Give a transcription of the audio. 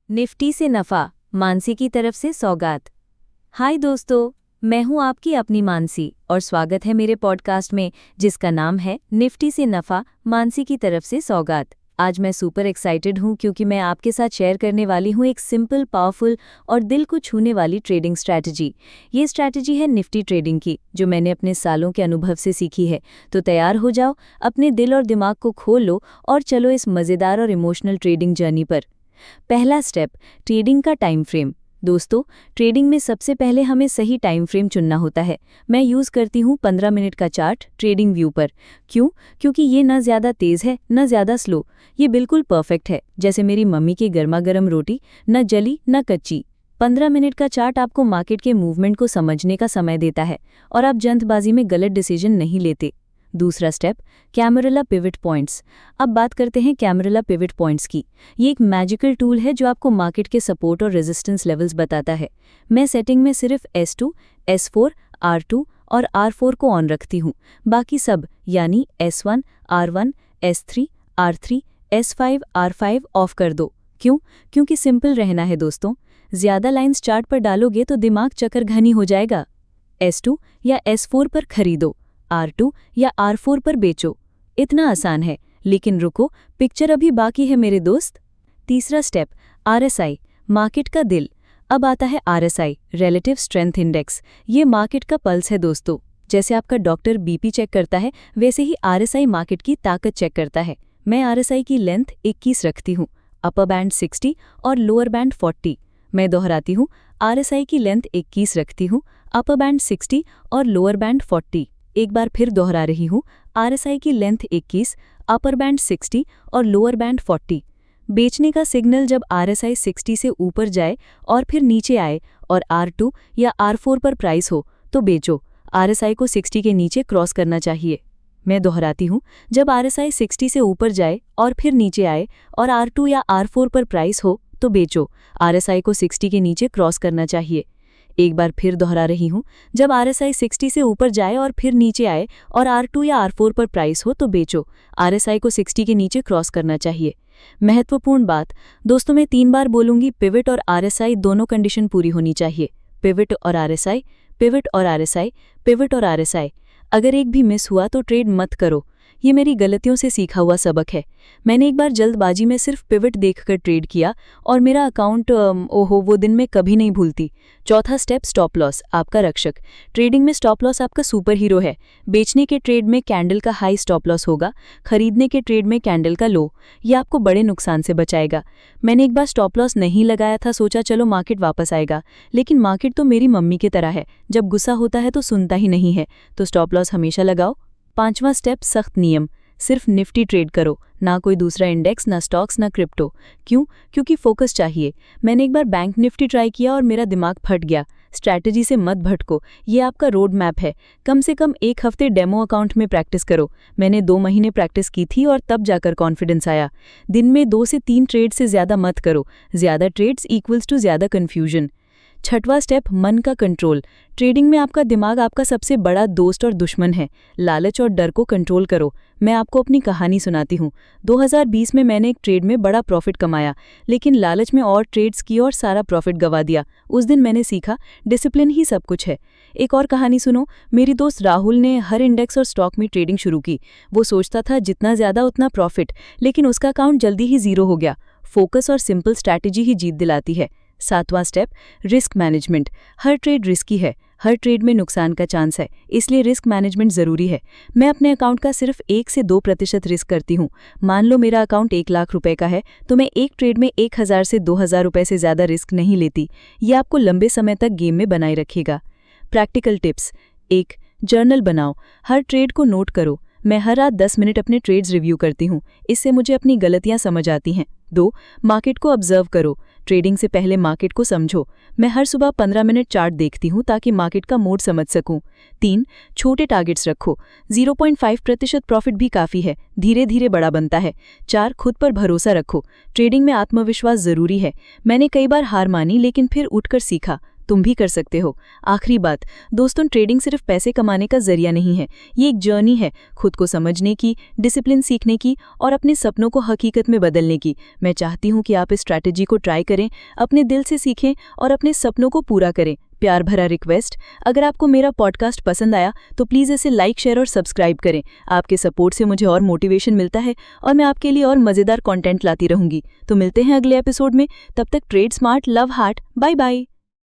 Nifty से नफा, मानसी की तरफ से सौगात। हाय दोस्तों, मैं हूं आपकी अपनी मानसी और स्वागत है मेरे पॉडकास्ट में जिसका नाम है निफ्टी से नफा, मानसी की तरफ से सौगात। आज मैं सुपर एक्साइटेड हूं क्योंकि मैं आपके साथ शेयर करने वाली हूं एक सिंपल, पावरफुल और दिल को छूने वाली ट्रेडिंग स्ट्रैटेजी। ये स्ट्रैटेजी है निफ्टी ट्रेडिंग की, जो मैंने अपने सालों के अनुभव से सीखी है। तो तैयार हो जाओ, अपने दिल और दिमाग को खोल लो और चलो इस मज़ेदार और इमोशनल ट्रेडिंग जर्नी पर। पहला स्टेप, ट्रेडिंग का टाइम फ्रेम। दोस्तों, ट्रेडिंग में सबसे पहले हमें सही टाइम फ्रेम चुनना होता है। मैं यूज़ करती हूँ 15 मिनट का चार्ट ट्रेडिंग व्यू पर। क्यों? क्योंकि ये न ज़्यादा तेज़ है न ज़्यादा स्लो। ये बिल्कुल परफेक्ट है, जैसे मेरी मम्मी की गर्मा गर्म रोटी, न जली न कच्ची। 15 मिनट का चार्ट आपको मार्केट के मूवमेंट को समझने का समय देता है और आप जल्दबाजी में गलत डिसीजन नहीं लेते। दूसरा स्टेप, कैमरेला पिवट पॉइंट्स। अब बात करते हैं कैमरेला पिवट पॉइंट्स की। ये एक मैजिकल टूल है जो आपको मार्केट के सपोर्ट और रेजिस्टेंस लेवल्स बताता है। मैं सेटिंग में सिर्फ S2, S4, R2 और R4 को ऑन रखती हूँ। बाकी सब यानी S1, R1, S3, R3, S5, R5 of कर दो। क्यों? क्योंकि सिंपल रहना है दोस्तों। ज़्यादा लाइंस चार्ट पर डालोगे तो दिमाग चक्कर घनी हो जाएगा। S2 या S4 पर खरीदो, R2 या R4 पर बेचो। इतना आसान है, लेकिन रुको, पिक्चर अभी बाकी है मेरे दोस्त। तीसरा स्टेप, RSI, मार्केट का दिल। अब आता है RSI, रिलेटिव स्ट्रेंथ इंडेक्स। ये मार्केट का पल्स है दोस्तों। जैसे आपका डॉक्टर बीपी चेक करता है, वैसे ही RSI मार्केट की ताकत चेक करता है। मैं RSI की लेंथ 21 रखती हूँ, अपर बैंड 60 और लोअर बैंड 40। मैं दोहराती हूँ, RSI की लेंथ 21 रखती हूँ, अपर बैंड 60 और लोअर बैंड 40। एक बार फिर दोहरा रही हूँ, RSI की लेंथ 21, अपर बैंड 60 और लोअर बैंड 40। बेचने का सिग्नल जब RSI 60 से ऊपर जाए और फिर नीचे आए और R2 या R4 पर प्राइस हो तो बेचो। RSI को 60 के नीचे क्रॉस करना चाहिए। मैं दोहराती हूँ, जब RSI 60 से ऊपर जाए और फिर नीचे आए और R2 या R4 पर प्राइस हो तो बेचो। RSI को 60 के नीचे क्रॉस करना चाहिए। एक बार फिर दोहरा रही हूँ, जब RSI 60 से ऊपर जाए और फिर नीचे आए और R2 या R4 पर प्राइस हो तो बेचो। RSI को 60 के नीचे क्रॉस करना चाहिए। महत्वपूर्ण बात दोस्तों, मैं 3 बार बोलूँगी, पिवट और RSI दोनों कंडीशन पूरी होनी चाहिए। पिवट और RSI, पिवट और RSI, पिवट और RSI। अगर एक भी मिस हुआ तो ट्रेड मत करो। ये मेरी गलतियों से सीखा हुआ सबक है। मैंने एक बार जल्दबाजी में सिर्फ पिवट देखकर ट्रेड किया और मेरा अकाउंट वो दिन मैं कभी नहीं भूलती। चौथा स्टेप, स्टॉप लॉस, आपका रक्षक। ट्रेडिंग में स्टॉप लॉस आपका सुपर हीरो है। बेचने के ट्रेड में कैंडल का हाई स्टॉप लॉस होगा, खरीदने के ट्रेड में कैंडल का लो। ये आपको बड़े नुकसान से बचाएगा। मैंने एक बार स्टॉप लॉस नहीं लगाया था, सोचा चलो मार्केट वापस आएगा, लेकिन मार्केट तो मेरी मम्मी की तरह है, जब गुस्सा होता है तो सुनता ही नहीं है। तो स्टॉप लॉस हमेशा लगाओ। पांचवा स्टेप, सख्त नियम। सिर्फ निफ्टी ट्रेड करो, ना कोई दूसरा इंडेक्स, ना स्टॉक्स, ना क्रिप्टो। क्यों? क्योंकि फोकस चाहिए। मैंने एक बार बैंक निफ्टी ट्राई किया और मेरा दिमाग फट गया। स्ट्रैटेजी से मत भटको, ये आपका रोड मैप है। कम से कम 1 हफ्ते डेमो अकाउंट में प्रैक्टिस करो। मैंने 2 महीने प्रैक्टिस की थी और तब जाकर कॉन्फिडेंस आया। दिन में 2 से 3 ट्रेड से ज़्यादा मत करो। ज़्यादा ट्रेड्स इक्वल्स टू ज़्यादा कन्फ्यूजन। छठवां स्टेप, मन का कंट्रोल। ट्रेडिंग में आपका दिमाग आपका सबसे बड़ा दोस्त और दुश्मन है। लालच और डर को कंट्रोल करो। मैं आपको अपनी कहानी सुनाती हूँ। 2020 में मैंने एक ट्रेड में बड़ा प्रॉफिट कमाया, लेकिन लालच में और ट्रेड्स की और सारा प्रॉफिट गवा दिया। उस दिन मैंने सीखा, डिसिप्लिन ही सब कुछ है। एक और कहानी सुनो। मेरी दोस्त राहुल ने हर इंडेक्स और स्टॉक में ट्रेडिंग शुरू की। वो सोचता था जितना ज़्यादा उतना प्रॉफिट, लेकिन उसका अकाउंट जल्दी ही ज़ीरो हो गया। फोकस और सिंपल स्ट्रैटेजी ही जीत दिलाती है। सातवां स्टेप, रिस्क मैनेजमेंट। हर ट्रेड रिस्की है, हर ट्रेड में नुकसान का चांस है, इसलिए रिस्क मैनेजमेंट ज़रूरी है। मैं अपने अकाउंट का सिर्फ 1 से 2% रिस्क करती हूँ। मान लो मेरा अकाउंट 1 लाख रुपए का है, तो मैं एक ट्रेड में 1000 से 2000 रुपए से ज़्यादा रिस्क नहीं लेती। ये आपको लंबे समय तक गेम में बनाए रखेगा। Practical tips. 1. जर्नल बनाओ, हर ट्रेड को नोट करो। मैं हर रात 10 मिनट अपने ट्रेड्स रिव्यू करती हूँ, इससे मुझे अपनी गलतियाँ समझ आती हैं। 2. मार्केट को ऑब्जर्व करो, ट्रेडिंग से पहले मार्केट को समझो। मैं हर सुबह 15 मिनट चार्ट देखती हूँ ताकि मार्केट का मोड समझ सकूँ। 3. छोटे टारगेट्स रखो, 0.5% प्रॉफिट भी काफ़ी है, धीरे धीरे बड़ा बनता है। 4. खुद पर भरोसा रखो, ट्रेडिंग में आत्मविश्वास ज़रूरी है। मैंने कई बार हार मानी, लेकिन फिर उठकर सीखा, तुम भी कर सकते हो। आखिरी बात दोस्तों, ट्रेडिंग सिर्फ पैसे कमाने का जरिया नहीं है, ये एक जर्नी है खुद को समझने की, डिसिप्लिन सीखने की और अपने सपनों को हकीकत में बदलने की। मैं चाहती हूँ कि आप इस स्ट्रैटेजी को ट्राई करें, अपने दिल से सीखें और अपने सपनों को पूरा करें। प्यार भरा रिक्वेस्ट, अगर आपको मेरा पॉडकास्ट पसंद आया तो प्लीज़ इसे लाइक, शेयर और सब्सक्राइब करें। आपके सपोर्ट से मुझे और मोटिवेशन मिलता है और मैं आपके लिए और मज़ेदार कंटेंट लाती रहूंगी। तो मिलते हैं अगले एपिसोड में, तब तक trade smart, love heart, bye bye.